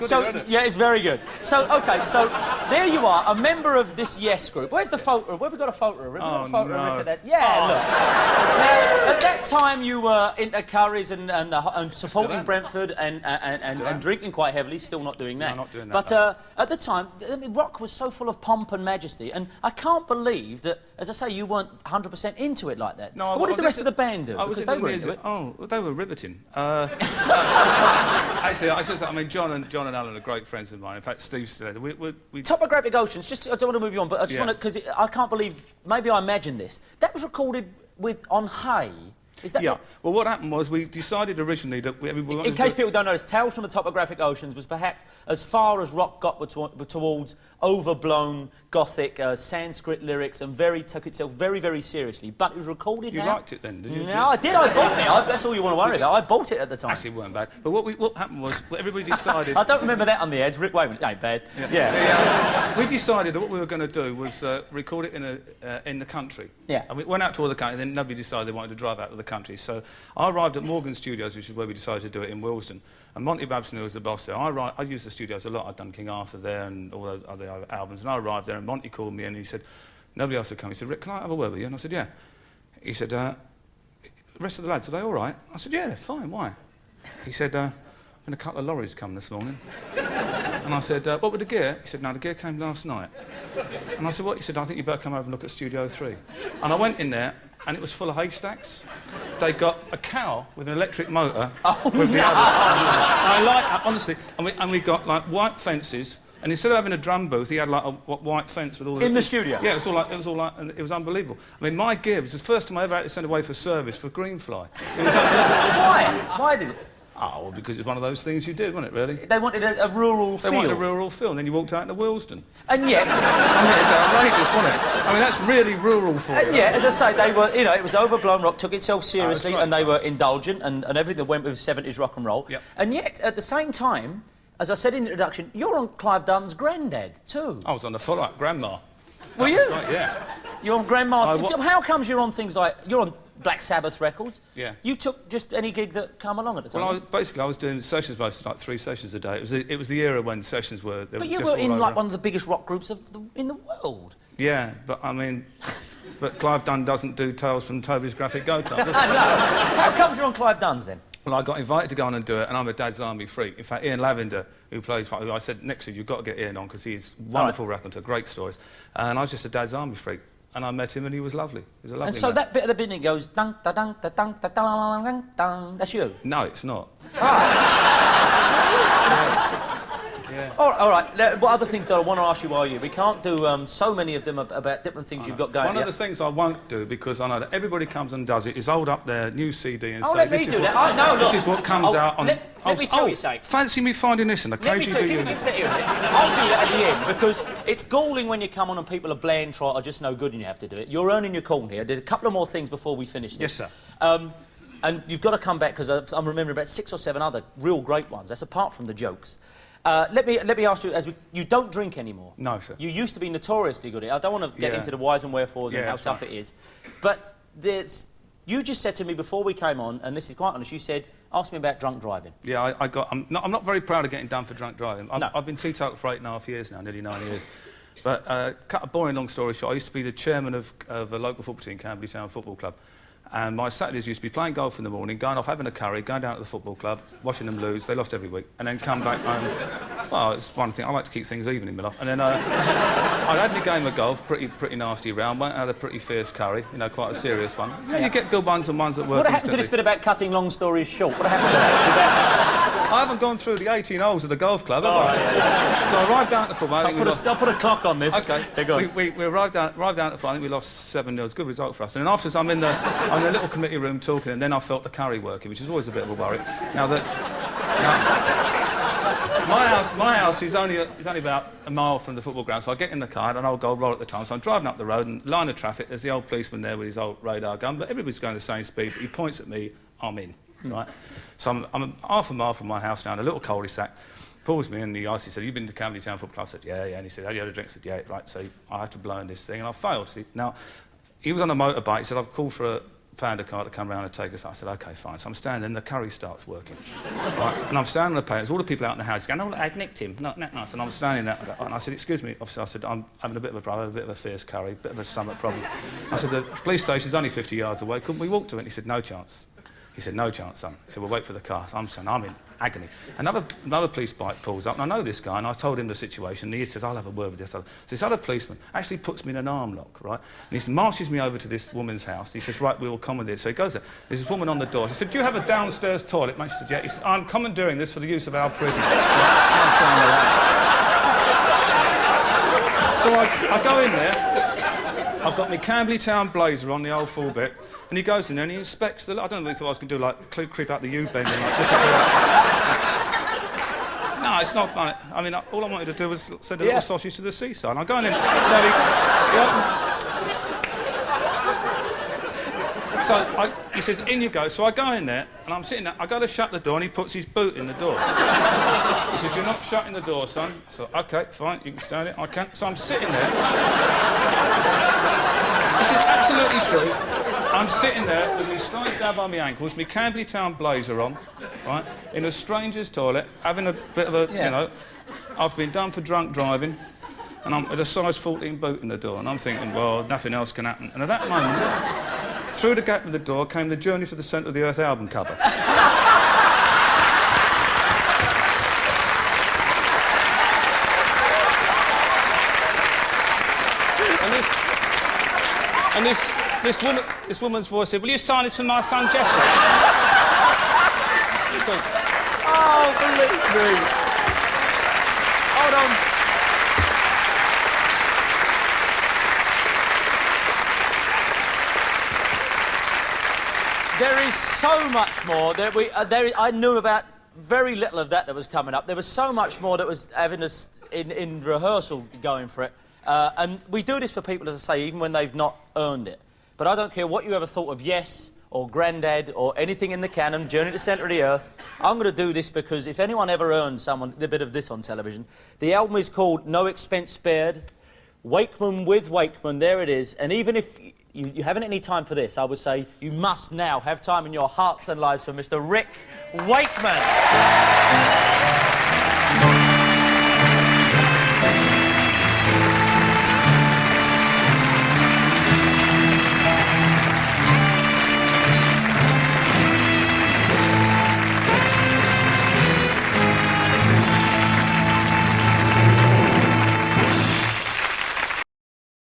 So, yeah, it's very good. So, OK, so there you are, a member of this Yes group. Where's the photo? Where have we got a photo? Have we got a photo of Rick at that? Yeah, look. Now, at that time, you were into curries and supporting Brentford and drinking quite heavily. Still not doing that. No, not doing that. But at the time, I mean, rock was so full of pomp and majesty, and I can't believe that, as I say, you weren't 100% into it like that. No, what did the rest of the band do? Because they were into it. Oh, well, they were riveting. Actually, I mean, John and Alan are great friends of mine. In fact, Steve said we Topographic Oceans, just, I don't want to move you on, but I just want to, because I can't believe, maybe I imagined this. That was recorded on hay. Is that Well, what happened was we decided originally that we were in case people don't notice, Tales from the Topographic Oceans was perhaps as far as rock got towards overblown Gothic Sanskrit lyrics and took itself very, very seriously. But it was recorded You liked it then, did you? No, I did. I bought it. That's all you want to worry about. I bought it at the time. Actually, it weren't bad. But what happened was everybody decided... I don't remember that on the ads. Rick Wakeman, it ain't bad. We decided that what we were going to do was record it in the country. Yeah. And we went out to all the country, and then nobody decided they wanted to drive out to the country. So I arrived at Morgan Studios, which is where we decided to do it in Willesden. And Monty Babson, who was the boss there, I used the studios a lot. I'd done King Arthur there and all those other albums. And I arrived there, and Monty called me, and he said, nobody else had come. He said, Rick, can I have a word with you? And I said, yeah. He said, the rest of the lads, are they all right? I said, yeah, fine, why? He said, been a couple of lorries come this morning. And I said, what with the gear? He said, no, the gear came last night. And I said, what? He said, I think you better come over and look at Studio 3. And I went in there, and it was full of haystacks. They got a cow with an electric motor with the others. I like that, honestly. And we got, like, white fences. And instead of having a drum booth, he had like a white fence with all the studio. Yeah, it was unbelievable. I mean, my gear was the first time I ever had to send away for service for Greenfly. Why? Why did it? Oh, well, because it's one of those things you did, wasn't it, really? They wanted a rural feel. They wanted a rural feel, and then you walked out into Willesden. And yet... I mean, it's outrageous, wasn't it? I mean, that's really rural for you. And yet, as I say, they were, you know, it was overblown rock, took itself seriously, and they were indulgent, and everything that went with 70s rock and roll. Yep. And yet, at the same time, as I said in the introduction, you're on Clive Dunn's Grandad, too. I was on the follow-up, Grandma. Were you? Right, yeah. You're on Grandma... How comes you're on things like... You're on Black Sabbath records? Yeah. You took just any gig that came along at the time? Well, basically, I was doing sessions most, like 3 sessions a day. It was the era when sessions were... But you were in, like, one of the biggest rock groups in the world. Yeah, but, I mean... But Clive Dunn doesn't do Tales from Toby's Graphic Go-Kart, does he? No. How comes you're on Clive Dunn's, then? Well, I got invited to go on and do it, and I'm a Dad's Army freak. In fact, Ian Lavender, who plays... I said, next year, you've got to get Ian on, because he's a wonderful raconteur, great stories. And I was just a Dad's Army freak. And I met him, and he was lovely. He was a lovely And so man. that bit at the beginning goes... Dun, da, dun, da, dun, da, dun, dun, dun, that's you? No, it's not. Yeah. All right. Now, what other things do I want to ask you while you? We can't do so many of them about different things you've got going. One of the things I won't do, because I know that everybody comes and does it, is hold up their new CD and say, let me do that. This is what comes out on... Let me tell you something. Fancy me finding this in the KGB unit. I'll do that at the end, because it's galling when you come on and people are bland, trot, or just no good and you have to do it. You're earning your corn here. There's a couple of more things before we finish this. Yes, sir. And you've got to come back, because I'm remembering about 6 or 7 other real great ones. That's apart from the jokes. Let me ask you, you don't drink anymore. No, sir. You used to be notoriously good at it. I don't want to get into the whys and wherefores and how tough it is. But you just said to me before we came on, and this is quite honest, you said, ask me about drunk driving. Yeah, I'm not very proud of getting done for drunk driving. I've been teetotal for 8.5 years now, nearly 9 years. But cut a boring long story short, I used to be the chairman of a local football team, Camberley Town Football Club. And my Saturdays used to be playing golf in the morning, going off having a curry, going down to the football club, watching them lose. They lost every week. And then come back home. Well, it's one thing. I like to keep things even in my life. And then I'd had my game of golf, pretty nasty round. Went out a pretty fierce curry, you know, quite a serious one. Yeah, you get good ones and ones that work. What happened to this bit about cutting long stories short? What happened to that? I haven't gone through the 18 holes of the golf club, have I? Yeah. So I arrived down at the football. I'll put a clock on this. OK. We arrived down at the football. I think we lost 7-0. It's a good result for us. And then afterwards, I'm in the little committee room talking, and then I felt the curry working, which is always a bit of a worry. My house is only about a mile from the football ground, so I get in the car, and I'll go roll at the time. So I'm driving up the road, and line of traffic, there's the old policeman there with his old radar gun, but everybody's going the same speed. But he points at me, I'm in, right? So I'm half a mile from my house now in a little cul-de-sac. Pulls me in the ice. He said, "You've been to Camberley Town Football Club?" I said, "Yeah, yeah." And he said, "Have you had a drink?" I said, "Yeah." Right. So I had to blow in this thing, and I failed. Now, he was on a motorbike. He said, "I've called for found a car to come round and take us. I said, OK, fine. So I'm standing there, and the curry starts working. Right? And I'm standing on the pavement. There's all the people out in the house going, oh, I've nicked him. Not nice. And I'm standing there, and I said, excuse me, officer. I said, I'm having a bit of a brother, a bit of a fierce curry, a bit of a stomach problem. I said, the police station's only 50 yards away. Couldn't we walk to it? And he said, no chance. He said, no chance, son. He said, we'll wait for the car. So I'm saying, I'm in agony. Another police bike pulls up, and I know this guy, and I told him the situation, and he says, I'll have a word with this other. So this other policeman actually puts me in an arm lock, right? And he marches me over to this woman's house. He says, right, we will accommodate. So he goes there. There's this woman on the door. He said, do you have a downstairs toilet? Mate, she said, yeah. He said, I'm commandeering this for the use of our prison. So I go in there. I've got my Camberley Town blazer on, the old full bit, and he goes in there and he inspects the... I don't know if he thought I was going to do, like, creep out the U-bend and, like, disappear. No, it's not funny. I mean, all I wanted to do was send a little sausage to the seaside. And I go in, he says, in you go. So I go in there, and I'm sitting there. I go to shut the door, and he puts his boot in the door. He says, you're not shutting the door, son. So, OK, fine, you can stand it. I can't. So I'm sitting there. This is absolutely true. I'm sitting there with my stripes down by my ankles, my Camberley Town blazer on, right, in a stranger's toilet, having a bit of a, you know, I've been done for drunk driving, and I'm with a size 14 boot in the door, and I'm thinking, well, nothing else can happen. And at that moment, through the gap in the door came the Journey to the Centre of the Earth album cover. And this woman's voice said, will you sign this for my son, Jeffrey? Oh, believe me. Hold on. There is so much more that I knew about very little of that was coming up. There was so much more that was having us in rehearsal going for it. And we do this for people, as I say, even when they've not earned it. But I don't care what you ever thought of Yes, or Grandad, or anything in the canon, Journey to the Centre of the Earth. I'm going to do this because if anyone ever earned someone a bit of this on television, the album is called No Expense Spared, Wakeman with Wakeman, there it is. And even if you haven't any time for this, I would say you must now have time in your hearts and lives for Mr. Rick Wakeman.